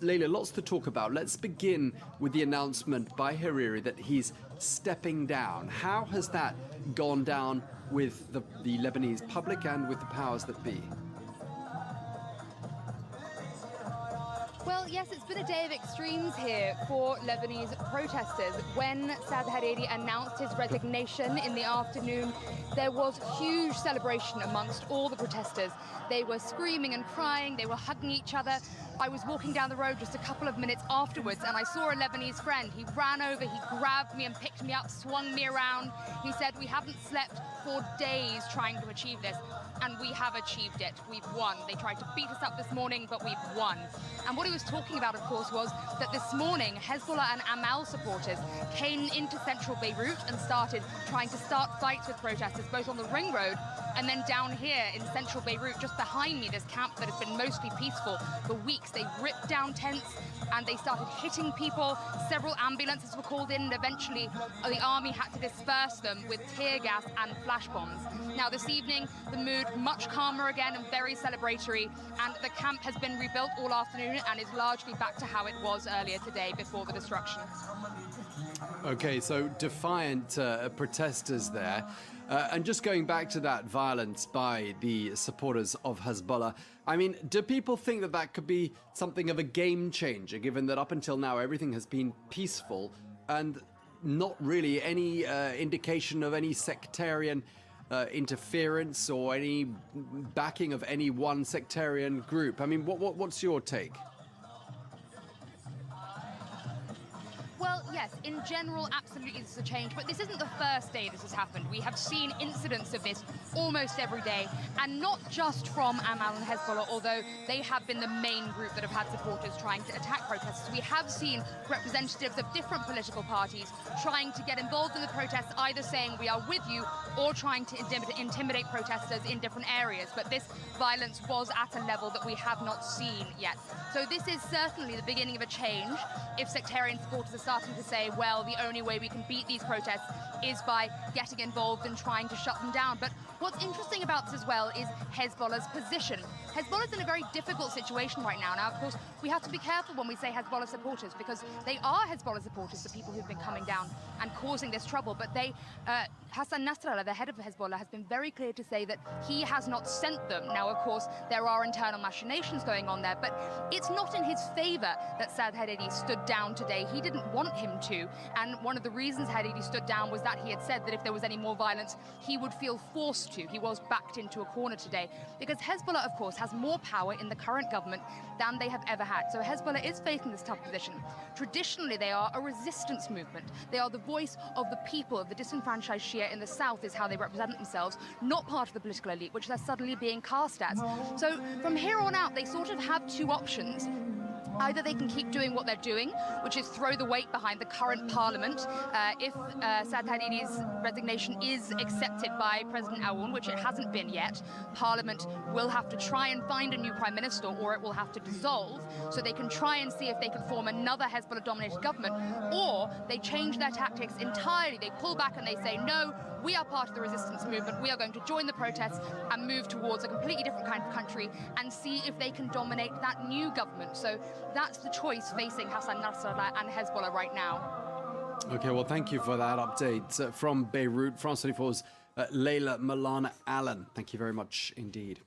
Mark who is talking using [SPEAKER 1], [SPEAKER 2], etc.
[SPEAKER 1] Leila, lots to talk about. Let's begin with the announcement by Hariri that he's stepping down. How has that gone down with the Lebanese public and with the powers that be?
[SPEAKER 2] Well, yes, it's been a day of extremes here for Lebanese protesters. When Saad Hariri announced his resignation in the afternoon, there was huge celebration amongst all the protesters. They were screaming and crying, they were hugging each other. I was walking down the road just a couple of minutes afterwards and I saw a Lebanese friend. He ran over, he grabbed me and picked me up, swung me around. He said, "We haven't slept for days trying to achieve this, and we have achieved it. We've won. They tried to beat us up this morning, but we've won." And what he was talking about, of course, was that this morning Hezbollah and Amal supporters came into central Beirut and started trying to start fights with protesters, both on the ring road and then down here in central Beirut, just behind me, this camp that has been mostly peaceful for weeks. They ripped down tents and they started hitting people. Several ambulances were called in and eventually the army had to disperse them with tear gas and flash bombs. Now this evening, the mood much calmer again and very celebratory, and the camp has been rebuilt all afternoon and is largely back to how it was earlier today before the destruction.
[SPEAKER 1] Okay, so defiant protesters there. And just going back to that violence by the supporters of Hezbollah, I mean, do people think that that could be something of a game changer, given that up until now everything has been peaceful and not really any indication of any sectarian interference or any backing of any one sectarian group? I mean, what's your take?
[SPEAKER 2] Well, yes, in general, absolutely this is a change, but this isn't the first day this has happened. We have seen incidents of this almost every day, and not just from Amal and Hezbollah, although they have been the main group that have had supporters trying to attack protesters. We have seen representatives of different political parties trying to get involved in the protests, either saying we are with you or trying to intimidate protesters in different areas. But this violence was at a level that we have not seen yet. So this is certainly the beginning of a change if sectarian supporters are starting to say, well, the only way we can beat these protests is by getting involved and trying to shut them down. But what's interesting about this as well is Hezbollah's position. Hezbollah's in a very difficult situation right now. Now, of course, we have to be careful when we say Hezbollah supporters, because they are Hezbollah supporters, the people who've been coming down and causing this trouble. But Hassan Nasrallah, the head of Hezbollah, has been very clear to say that he has not sent them. Now, of course, there are internal machinations going on there, but it's not in his favor that Saad Hariri stood down today. He didn't want him to. And one of the reasons Hariri stood down was that he had said that if there was any more violence, he would feel forced to. He was backed into a corner today because Hezbollah, of course, has more power in the current government than they have ever had. So Hezbollah is facing this tough position. Traditionally, they are a resistance movement. They are the voice of the people, of the disenfranchised Shia in the south is how they represent themselves, not part of the political elite, which they're suddenly being cast as. So from here on out, they sort of have two options. Either they can keep doing what they're doing, which is throw the weight behind the current parliament. If Saad Hariri's resignation is accepted by President Aoun, which it hasn't been yet, parliament will have to try and find a new prime minister, or it will have to dissolve, so they can try and see if they can form another Hezbollah-dominated government, or they change their tactics entirely. They pull back and they say, no, we are part of the resistance movement. We are going to join the protests and move towards a completely different kind of country and see if they can dominate that new government. So that's the choice facing Hassan Nasrallah and Hezbollah right now.
[SPEAKER 1] Okay, well, thank you for that update from Beirut. France 24's Leila Molana-Allen. Thank you very much indeed.